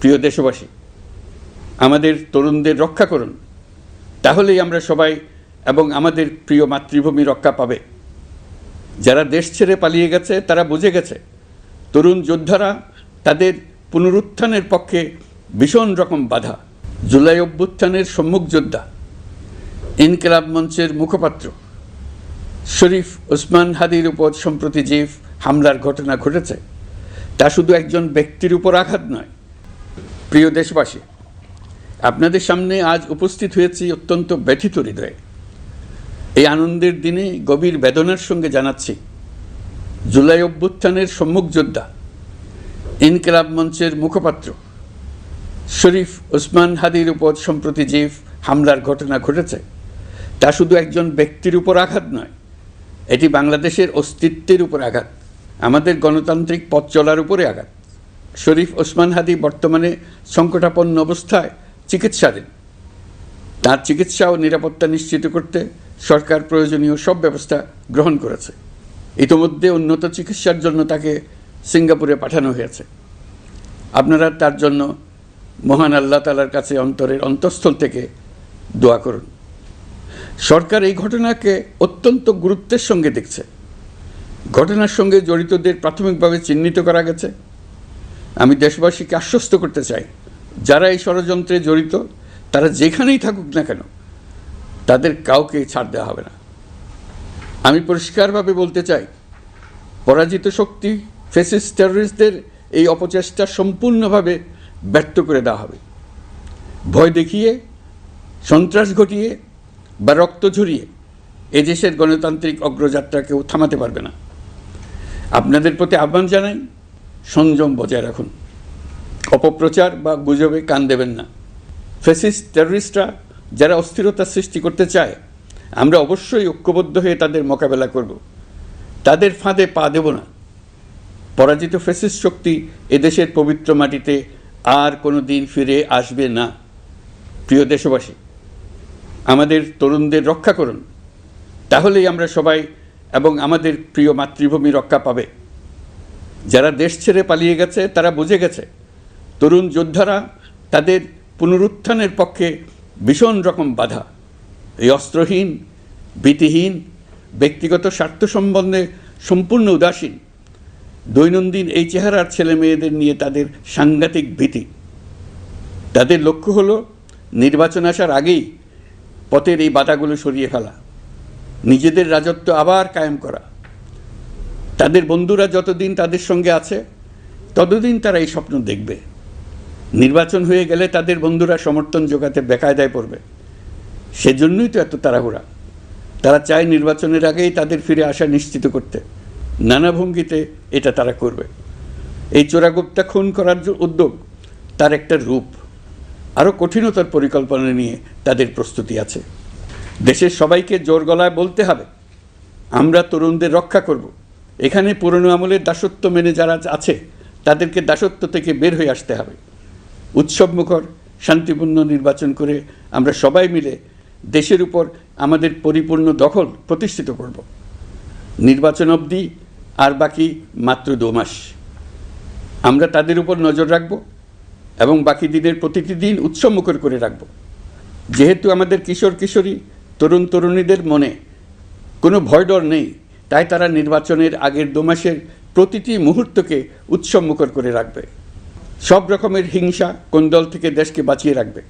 প্রিয় দেশবাসী, আমাদের তরুণদের রক্ষা করুন, তাহলেই আমরা সবাই এবং আমাদের প্রিয় মাতৃভূমি রক্ষা পাবে। যারা দেশ ছেড়ে পালিয়ে গেছে তারা বুঝে গেছে তরুণ যোদ্ধারা তাদের পুনরুত্থানের পক্ষে ভীষণ রকম বাধা। জুলাই অভ্যুত্থানের সম্মুখ যোদ্ধা, ইনকিলাব মঞ্চের মুখপাত্র শরীফ ওসমান হাদির উপর সম্প্রতি যে হামলার ঘটনা ঘটেছে তা শুধু একজন ব্যক্তির উপর আঘাত নয়। প্রিয় দেশবাসী, আপনাদের সামনে আজ উপস্থিত হয়েছি অত্যন্ত ব্যথিত হৃদয়ে। এই আনন্দের দিনে গভীর বেদনার সঙ্গে জানাচ্ছি, জুলাই অভ্যুত্থানের সম্মুখ যোদ্ধা, ইনকিলাব মঞ্চের মুখপাত্র শরীফ ওসমান হাদির উপর সম্প্রতি যে হামলার ঘটনা ঘটেছে তা শুধু একজন ব্যক্তির উপর আঘাত নয়, এটি বাংলাদেশের অস্তিত্বের উপর আঘাত, আমাদের গণতান্ত্রিক পথ চলার উপরে আঘাত। শরীফ ওসমান হাদি বর্তমানে সংকটাপন্ন অবস্থায় চিকিৎসাধীন। তার চিকিৎসা ও নিরাপত্তা নিশ্চিত করতে সরকার প্রয়োজনীয় সব ব্যবস্থা গ্রহণ করেছে। ইতিমধ্যে উন্নত চিকিৎসার জন্য তাকে সিঙ্গাপুরে পাঠানো হয়েছে। আপনারা তার জন্য মহান আল্লাহ তাআলার কাছে অন্তরের অন্তঃস্থল থেকে দোয়া করুন। সরকার এই ঘটনাকে অত্যন্ত গুরুত্বের সঙ্গে দেখছে। ঘটনার সঙ্গে জড়িতদের প্রাথমিকভাবে চিহ্নিত করা গেছে। আমি দেশবাসীকে আশ্বস্ত করতে চাই, যারা এই ষড়যন্ত্রে জড়িত তারা যেখানেই থাকুক না কেন তাদের কাউকে ছাড় দেওয়া হবে না। আমি পরিষ্কারভাবে বলতে চাই, পরাজিত শক্তি ফ্যাসিস্ট টেররিস্টদের এই অপচেষ্টা সম্পূর্ণভাবে ব্যর্থ করে দেওয়া হবে। ভয় দেখিয়ে, সন্ত্রাস ঘটিয়ে বা রক্ত ঝরিয়ে এদেশের গণতান্ত্রিক অগ্রযাত্রা কেউ থামাতে পারবে না। আপনাদের প্রতি আহ্বান জানাই, সংযম বজায় রাখুন, অপপ্রচার বা গুজবে কান দেবেন না। ফ্যাসিস্ট টেররিস্টরা যারা অস্থিরতা সৃষ্টি করতে চায়, আমরা অবশ্যই ঐক্যবদ্ধ হয়ে তাদের মোকাবেলা করব, তাদের ফাঁদে পা দেব না। পরাজিত ফ্যাসিস্ট শক্তি এদেশের পবিত্র মাটিতে আর কোনো দিন ফিরে আসবে না। প্রিয় দেশবাসী, আমাদের তরুণদের রক্ষা করুন, তাহলেই আমরা সবাই এবং আমাদের প্রিয় মাতৃভূমি রক্ষা পাবে। যারা দেশ ছেড়ে পালিয়ে গেছে তারা বুঝে গেছে তরুণ যোদ্ধারা তাদের পুনরুত্থানের পক্ষে ভীষণ রকম বাধা। এই অস্ত্রহীন, ভীতিহীন, ব্যক্তিগত স্বার্থ সম্বন্ধে সম্পূর্ণ উদাসীন দৈনন্দিন এই চেহারার ছেলে মেয়েদের নিয়ে তাদের সাংঘাতিক ভীতি। তাদের লক্ষ্য হলো নির্বাচন আসার আগেই পথের এই বাধাগুলো সরিয়ে ফেলা, নিজেদের রাজত্ব আবার কায়েম করা। তাদের বন্ধুরা যতদিন তাদের সঙ্গে আছে ততদিন তারা এই স্বপ্ন দেখবে। নির্বাচন হয়ে গেলে তাদের বন্ধুরা সমর্থন জোগাতে বেকায়দায় পড়বে। সেজন্যই তো এত তাড়াহুড়া। তারা চায় নির্বাচনের আগেই তাদের ফিরে আসা নিশ্চিত করতে। নানা ভঙ্গিতে এটা তারা করবে। এই চোরাগুপ্তা খুন করার যে উদ্যোগ, তার একটা রূপ। আরও কঠিনতর পরিকল্পনা নিয়ে তাদের প্রস্তুতি আছে। দেশের সবাইকে জোর গলায় বলতে হবে, আমরা তরুণদের রক্ষা করব। এখানে পুরনো আমলের দাসত্ব মেনে যারা আছে তাদেরকে দাসত্ব থেকে বের হয়ে আসতে হবে। উৎসবমুখর শান্তিপূর্ণ নির্বাচন করে আমরা সবাই মিলে দেশের উপর আমাদের পরিপূর্ণ দখল প্রতিষ্ঠিত করব। নির্বাচন অবধি আর বাকি মাত্র 2 মাস। আমরা তাদের উপর নজর রাখব এবং বাকি দিনের প্রতিটি দিন উৎসবমুখর করে রাখব। যেহেতু আমাদের কিশোর কিশোরী, তরুণ তরুণীদের মনে কোনো ভয় ডর নেই, তাই তারা নির্বাচনের আগের 2 মাসের প্রতিটি মুহূর্তকে উৎসবমুখর করে রাখবে। সব রকমের হিংসা কোন্দল থেকে দেশকে বাঁচিয়ে রাখবে।